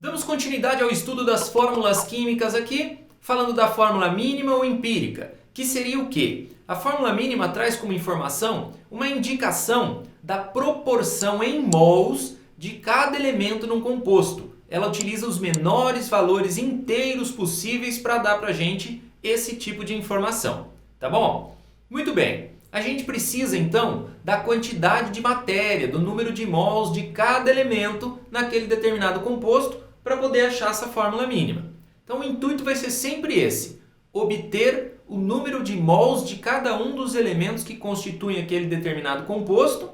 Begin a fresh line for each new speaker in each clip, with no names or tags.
Damos continuidade ao estudo das fórmulas químicas aqui, falando da fórmula mínima ou empírica, que seria o quê? A fórmula mínima traz como informação uma indicação da proporção em mols de cada elemento num composto. Ela utiliza os menores valores inteiros possíveis para dar para a gente esse tipo de informação, tá bom? Muito bem, a gente precisa então da quantidade de matéria, do número de mols de cada elemento naquele determinado composto para poder achar essa fórmula mínima. Então o intuito vai ser sempre esse, obter o número de mols de cada um dos elementos que constituem aquele determinado composto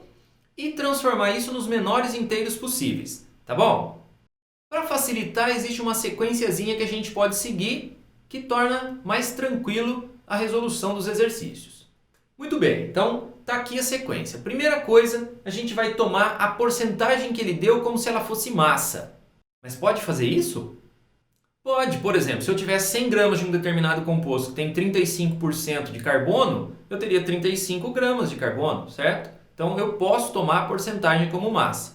e transformar isso nos menores inteiros possíveis, tá bom? Para facilitar, existe uma sequenciazinha que a gente pode seguir que torna mais tranquilo a resolução dos exercícios. Muito bem, então está aqui a sequência. Primeira coisa, a gente vai tomar a porcentagem que ele deu como se ela fosse massa. Mas pode fazer isso? Pode, por exemplo, se eu tivesse 100 gramas de um determinado composto que tem 35% de carbono, eu teria 35 gramas de carbono, certo? Então eu posso tomar a porcentagem como massa.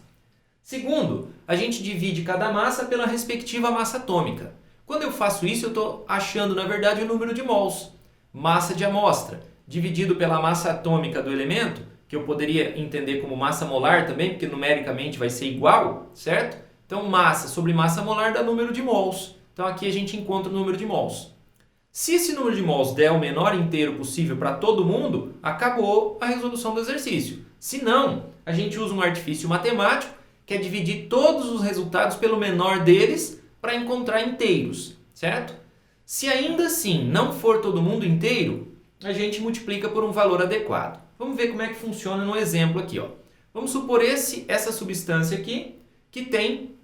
Segundo, a gente divide cada massa pela respectiva massa atômica. Quando eu faço isso, eu estou achando, na verdade, o número de mols. Massa de amostra, dividido pela massa atômica do elemento, que eu poderia entender como massa molar também, porque numericamente vai ser igual, certo? Então, massa sobre massa molar dá número de mols. Então, aqui a gente encontra o número de mols. Se esse número de mols der o menor inteiro possível para todo mundo, acabou a resolução do exercício. Se não, a gente usa um artifício matemático, que é dividir todos os resultados pelo menor deles para encontrar inteiros, certo? Se ainda assim não for todo mundo inteiro, a gente multiplica por um valor adequado. Vamos ver como é que funciona no exemplo aqui, ó. Vamos supor essa substância aqui, que tem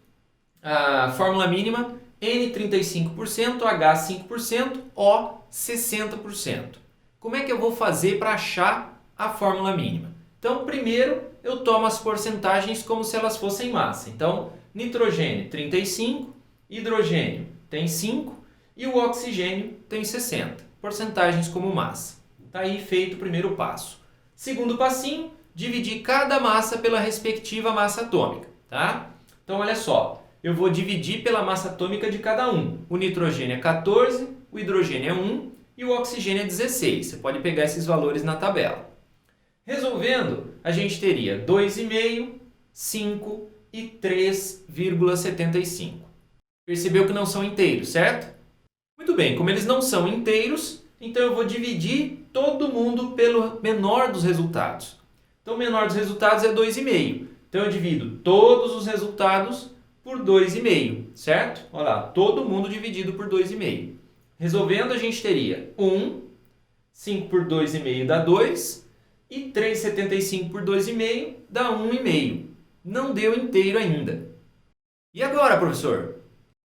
a fórmula mínima N 35%, H 5%, O 60%. Como é que eu vou fazer para achar a fórmula mínima? Então, primeiro eu tomo as porcentagens como se elas fossem massa. Então, nitrogênio 35, hidrogênio tem 5 e o oxigênio tem 60. Porcentagens como massa. Está aí feito o primeiro passo. Segundo passinho, dividir cada massa pela respectiva massa atômica, tá? Então, olha só. Eu vou dividir pela massa atômica de cada um. O nitrogênio é 14, o hidrogênio é 1 e o oxigênio é 16. Você pode pegar esses valores na tabela. Resolvendo, a gente teria 2,5, 5 e 3,75. Percebeu que não são inteiros, certo? Muito bem, como eles não são inteiros, então eu vou dividir todo mundo pelo menor dos resultados. Então o menor dos resultados é 2,5. Então eu divido todos os resultados por 2,5, certo? Olha lá, todo mundo dividido por 2,5. Resolvendo, a gente teria 1, 5 por 2,5 dá 2, e 3,75 por 2,5 dá 1,5. Não deu inteiro ainda. E agora, professor?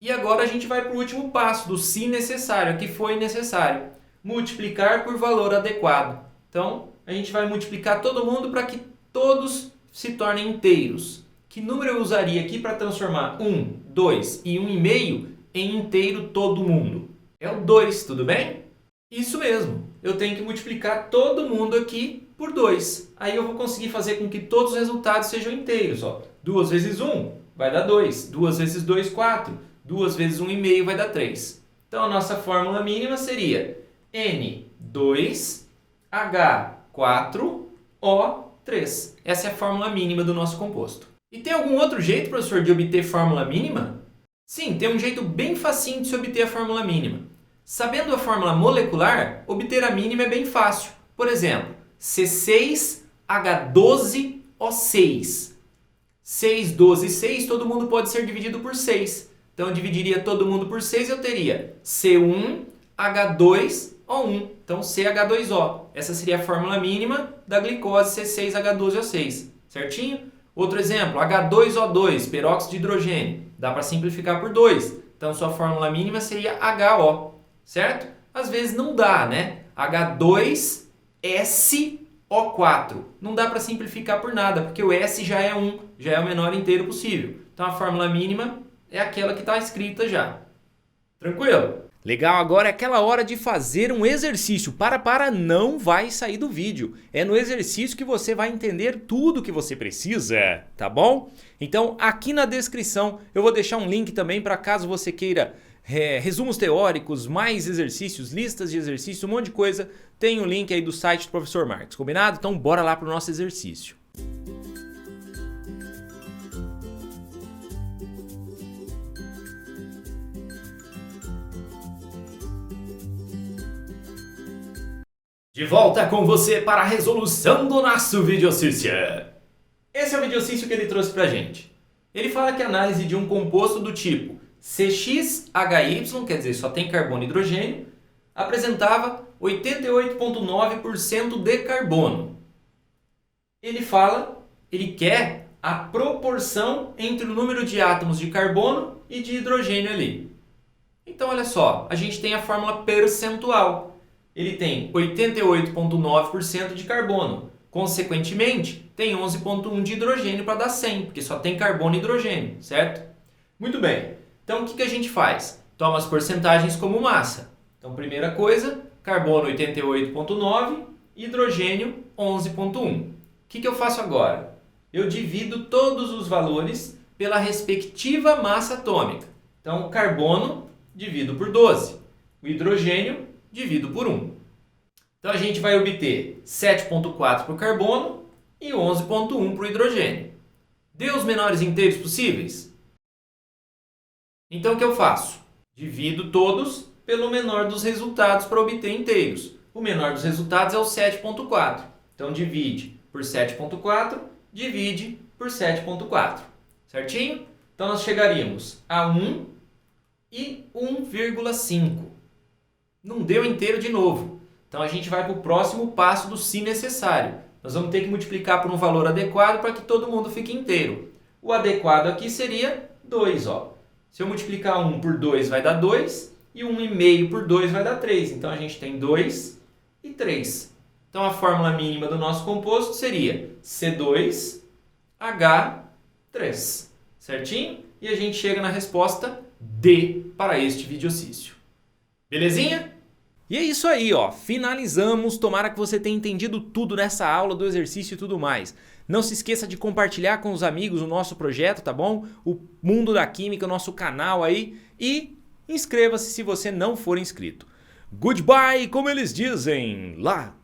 E agora a gente vai para o último passo do se necessário, que foi necessário. Multiplicar por valor adequado. Então, a gente vai multiplicar todo mundo para que todos se tornem inteiros. Que número eu usaria aqui para transformar 1, 2 e 1,5 em inteiro todo mundo? É o 2, tudo bem? Isso mesmo, eu tenho que multiplicar todo mundo aqui por 2. Aí eu vou conseguir fazer com que todos os resultados sejam inteiros. 2 vezes 1 vai dar 2, 2 vezes 2, 4, 2 vezes 1,5 vai dar 3. Então a nossa fórmula mínima seria N2, H4, O3. Essa é a fórmula mínima do nosso composto. E tem algum outro jeito, professor, de obter fórmula mínima? Sim, tem um jeito bem facinho de se obter a fórmula mínima. Sabendo a fórmula molecular, obter a mínima é bem fácil. Por exemplo, C6H12O6. 6, 12 e 6, todo mundo pode ser dividido por 6. Então eu dividiria todo mundo por 6 e eu teria C1H2O1. Então CH2O. Essa seria a fórmula mínima da glicose C6H12O6. Certinho? Outro exemplo, H2O2, peróxido de hidrogênio. Dá para simplificar por 2. Então, sua fórmula mínima seria HO, certo? Às vezes não dá, né? H2SO4. Não dá para simplificar por nada, porque o S já é 1, já é o menor inteiro possível. Então, a fórmula mínima é aquela que está escrita já. Tranquilo? Legal, agora é aquela hora de fazer um exercício. Não vai sair do vídeo. É no exercício que você vai entender tudo que você precisa, tá bom? Então aqui na descrição eu vou deixar um link também para caso você queira resumos teóricos, mais exercícios, listas de exercícios, um monte de coisa. Tem o link aí do site do Professor Marcos, combinado? Então bora lá pro nosso exercício. De volta com você para a resolução do nosso videocício. Esse é o videocício que ele trouxe pra gente. Ele fala que a análise de um composto do tipo CXHY, quer dizer, só tem carbono e hidrogênio, apresentava 88,9% de carbono. Ele quer a proporção entre o número de átomos de carbono e de hidrogênio ali. Então olha só, a gente tem a fórmula percentual. Ele tem 88,9% de carbono. Consequentemente, tem 11,1% de hidrogênio para dar 100, porque só tem carbono e hidrogênio, certo? Muito bem. Então, o que a gente faz? Toma as porcentagens como massa. Então, primeira coisa, carbono 88,9%, hidrogênio 11,1%. O que eu faço agora? Eu divido todos os valores pela respectiva massa atômica. Então, o carbono divido por 12. O hidrogênio divido por 1. Então a gente vai obter 7,4 para o carbono e 11,1 para o hidrogênio. Dê os menores inteiros possíveis? Então o que eu faço? Divido todos pelo menor dos resultados para obter inteiros. O menor dos resultados é o 7,4. Então divide por 7,4, divide por 7,4. Certinho? Então nós chegaríamos a 1 e 1,5. Não deu inteiro de novo. Então a gente vai para o próximo passo do se necessário. Nós vamos ter que multiplicar por um valor adequado para que todo mundo fique inteiro. O adequado aqui seria 2. Ó. Se eu multiplicar 1 por 2 vai dar 2 e 1,5 por 2 vai dar 3. Então a gente tem 2 e 3. Então a fórmula mínima do nosso composto seria C2H3. Certinho? E a gente chega na resposta D para este videocício. Belezinha? E é isso aí, ó. Finalizamos. Tomara que você tenha entendido tudo nessa aula do exercício e tudo mais. Não se esqueça de compartilhar com os amigos o nosso projeto, tá bom? O Mundo da Química, o nosso canal aí. E inscreva-se se você não for inscrito. Goodbye, como eles dizem lá